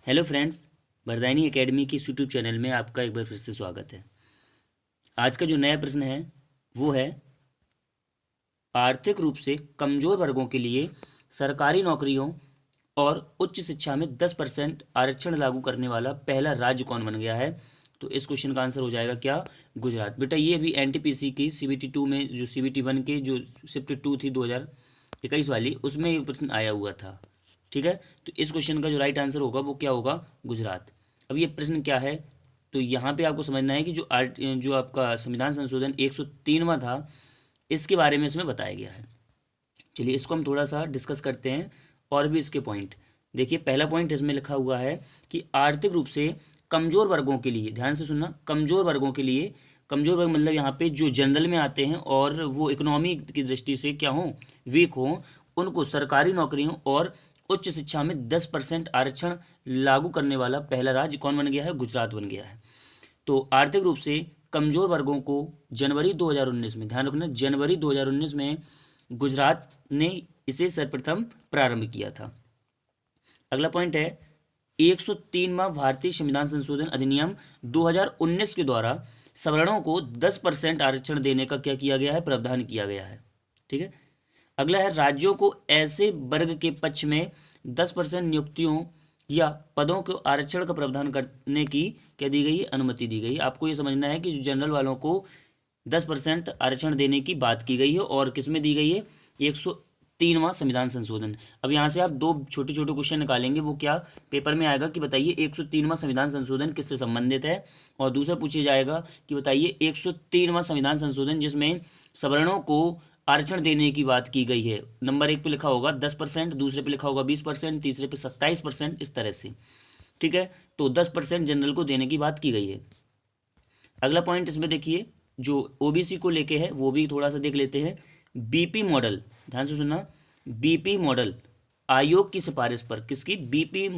Hello friends, वरदायनी academy की इस YouTube channel में आपका एक बार फिर से स्वागत है। आज का जो नया प्रश्न है वो है आर्थिक रूप से कमजोर वर्गों के लिए सरकारी नौकरियों और उच्च शिक्षा में 10% आरक्षण लागू करने वाला पहला राज्य कौन बन गया है। तो इस क्वेश्चन का आंसर हो जाएगा क्या? गुजरात। बेटा ये अभी एनटीपीसी की सीबीटी 2 में जो सीबीटी 1 के जो शिफ्ट 2 थी 2021 वाली, उसमें एक प्रश्न आया हुआ था। ठीक है, तो इस क्वेश्चन का जो राइट आंसर होगा वो क्या होगा? गुजरात। अब ये प्रश्न क्या है, तो यहाँ पे आपको समझना है कि जो आपका संविधान संशोधन 103वां था, इसके बारे में इसमें बताया गया है। चलिए इसको हम थोड़ा सा डिस्कस करते हैं और भी इसके पॉइंट। देखिए पहला पॉइंट इसमें लिखा हुआ है कि आर्थिक रूप से कमजोर वर्गों के लिए, ध्यान से सुनना, कमजोर वर्गों के लिए, कमजोर वर्ग मतलब यहाँ पे जो जनरल में आते हैं और वो इकोनॉमी की दृष्टि से क्या हो, वीक हो, उनको सरकारी नौकरियों और उच्च शिक्षा में 10% आरक्षण लागू करने वाला पहला राज्य कौन बन गया है? गुजरात बन गया है। तो आर्थिक रूप से कमजोर वर्गों को जनवरी 2019 में, ध्यान रखना, जनवरी 2019 में गुजरात ने इसे सर्वप्रथम प्रारंभ किया था। अगला पॉइंट है 103वां भारतीय संविधान संशोधन अधिनियम 2019 के द्वारा सवर्णों को 10% आरक्षण देने का क्या किया गया है? प्रावधान किया गया है। ठीक है, अगला है राज्यों को ऐसे वर्ग के पक्ष में 10% नियुक्तियों या पदों को आरक्षण का प्रावधान करने की क्या दी गई है? अनुमति दी गई है। आपको ये समझना है कि जो जनरल वालों को 10% आरक्षण देने की बात की गई है और किसमें दी गई है? 103वां संविधान संशोधन। अब यहाँ से आप दो छोटे छोटे क्वेश्चन निकालेंगे, वो क्या पेपर में आएगा कि बताइए 103वां संविधान संशोधन किससे संबंधित है, और दूसरा पूछा जाएगा कि बताइए 103वां संविधान संशोधन जिसमें सवर्णों को आरक्षण देने की बात की गई है, नंबर एक पे लिखा होगा 10%, दूसरे पे लिखा होगा 20%, तीसरे पे 27%, इस तरह से। ठीक है, तो 10% जनरल को देने की बात की गई है। अगला पॉइंट इसमें देखिए जो ओबीसी को लेके है वो भी थोड़ा सा देख लेते हैं। बीपी मॉडल, ध्यान से सुनना, बीपी मॉडल आयोग की सिफारिश पर, किसकी? बीपी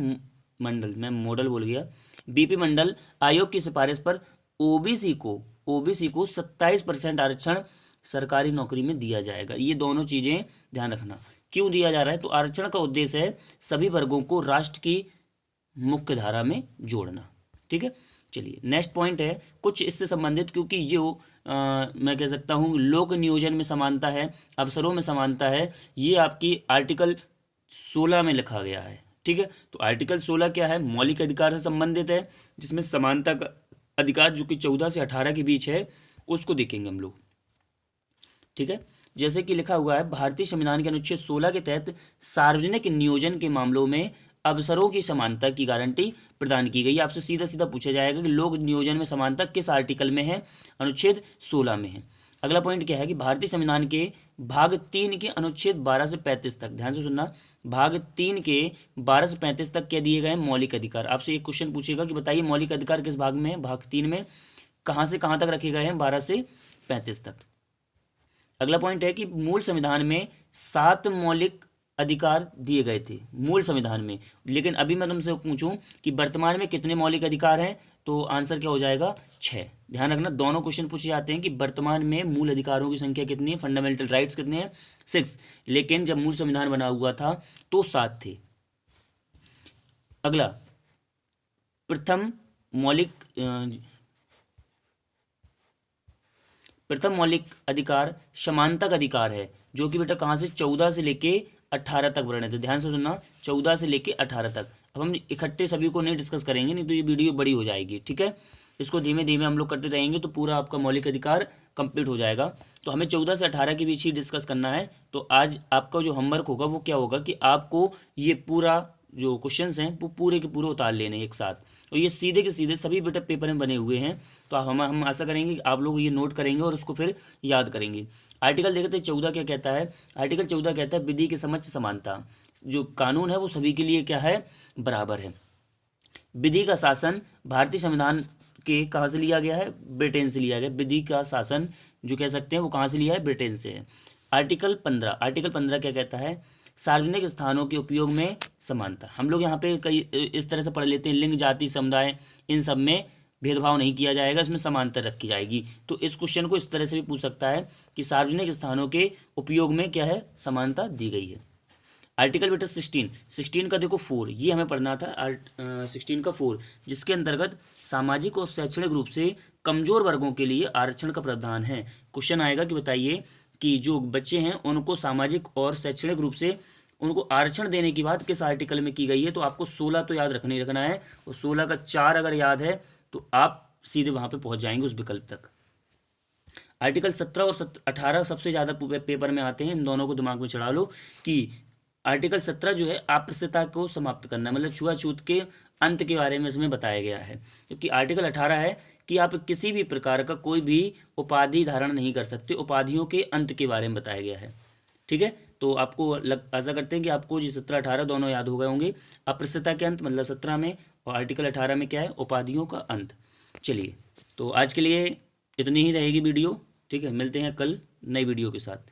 मंडल, मैं मॉडल बोल गया, बीपी मंडल आयोग की सिफारिश पर ओबीसी को 27% आरक्षण सरकारी नौकरी में दिया जाएगा। ये दोनों चीजें ध्यान रखना। क्यों दिया जा रहा है? तो आरक्षण का उद्देश्य है सभी वर्गों को राष्ट्र की मुख्य धारा में जोड़ना। ठीक है, चलिए नेक्स्ट पॉइंट है कुछ इससे संबंधित, क्योंकि जो मैं कह सकता हूँ लोक नियोजन में समानता है, अवसरों में समानता है, ये आपकी आर्टिकल 16 में लिखा गया है। ठीक है, तो आर्टिकल 16 क्या है? मौलिक अधिकार से संबंधित है, जिसमें समानता का अधिकार जो कि 14 से 18 के बीच है, उसको देखेंगे हम लोग। ठीक है, जैसे कि लिखा हुआ है भारतीय संविधान के अनुच्छेद 16 के तहत सार्वजनिक नियोजन के मामलों में अवसरों की समानता की गारंटी प्रदान की गई है। आपसे सीधा सीधा पूछा जाएगा कि लोक नियोजन में समानता किस आर्टिकल में है? अनुच्छेद 16 में है। अगला पॉइंट क्या है कि भारतीय संविधान के भाग 3 के अनुच्छेद 12 से 35 तक, ध्यान से सुनना, भाग 3 के 12 से 35 तक क्या दिए गए हैं? मौलिक अधिकार। आपसे एक क्वेश्चन पूछेगा कि बताइए मौलिक अधिकार किस भाग में है? भाग 3 में। कहाँ से कहाँ तक रखे गए हैं? 12 से 35 तक। अगला पॉइंट है कि मूल संविधान में 7 मौलिक अधिकार दिए गए थे मूल संविधान में, लेकिन अभी मैं तुमसे पूछूं कि वर्तमान में कितने मौलिक अधिकार हैं, तो आंसर क्या हो जाएगा? 6। ध्यान रखना, दोनों क्वेश्चन पूछे जाते हैं कि वर्तमान में मूल अधिकारों की संख्या कितनी है, फंडामेंटल राइट्स कितने हैं? 6, लेकिन जब मूल संविधान बना हुआ था तो 7 थे। अगला प्रथम मौलिक अधिकार समानता का अधिकार है, जो कि बेटा कहाँ से? 14 से लेके 18 तक वर्णित है। ध्यान से सुनना, 14 से लेके 18 तक। अब हम इकट्ठे सभी को नहीं डिस्कस करेंगे, नहीं तो ये वीडियो बड़ी हो जाएगी। ठीक है, इसको धीमे धीमे हम लोग करते रहेंगे तो पूरा आपका मौलिक अधिकार कंप्लीट हो जाएगा। तो हमें 14 से 18 के बीच ही डिस्कस करना है। तो आज आपका जो होमवर्क होगा वो क्या होगा कि आपको ये पूरा जो क्वेश्चंस हैं वो पूरे के पूरे उतार लेने एक साथ, और ये सीधे के सीधे सभी बेटा पेपर में बने हुए हैं। तो हम आशा करेंगे कि आप लोग ये नोट करेंगे और उसको फिर याद करेंगे। आर्टिकल देखते हैं 14 क्या कहता है। आर्टिकल 14 कहता है विधि के समक्ष समानता, जो कानून है वो सभी के लिए क्या है? बराबर है। विधि का शासन भारतीय संविधान के कहाँ से लिया गया है? ब्रिटेन से लिया गया। विधि का शासन जो कह सकते हैं वो कहाँ से लिया है? ब्रिटेन से है। आर्टिकल 15 क्या कहता है? सार्वजनिक स्थानों के उपयोग में समानता। हम लोग यहाँ पे कई इस तरह से पढ़ लेते हैं, लिंग, जाति, समुदाय, इन सब में भेदभाव नहीं किया जाएगा, इसमें समानता रखी जाएगी। तो इस क्वेश्चन को इस तरह से भी पूछ सकता है कि सार्वजनिक स्थानों के उपयोग में क्या है? समानता दी गई है। आर्टिकल बेटा 16 का देखो 4, ये हमें पढ़ना था 16 का 4, जिसके अंतर्गत सामाजिक और शैक्षणिक रूप से कमजोर वर्गों के लिए आरक्षण का प्रावधान है। क्वेश्चन आएगा कि बताइए कि जो बच्चे हैं उनको सामाजिक और शैक्षणिक रूप से उनको आरक्षण देने की बात किस आर्टिकल में की गई है, तो आपको 16 तो याद रखना है, और 16 का 4 अगर याद है तो आप सीधे वहां पे पहुंच जाएंगे उस विकल्प तक। आर्टिकल 17 और 18 सबसे ज़्यादा पेपर में आते हैं, इन दोनों को दिमाग में चढ़ा लो कि आर्टिकल 17 जो है अस्पृश्यता को समाप्त करना है, मतलब छुआछूत के अंत के बारे में इसमें बताया गया है। जबकि आर्टिकल 18 है कि आप किसी भी प्रकार का कोई भी उपाधि धारण नहीं कर सकते, उपाधियों के अंत के बारे में बताया गया है। ठीक है, तो आपको आशा करते हैं कि आपको जी 17-18 दोनों याद हो गए होंगे। अस्पृश्यता के अंत मतलब 17 में, और आर्टिकल 18 में क्या है, उपाधियों का अंत। चलिए, तो आज के लिए इतनी ही रहेगी वीडियो। ठीक है, मिलते हैं कल नई वीडियो के साथ।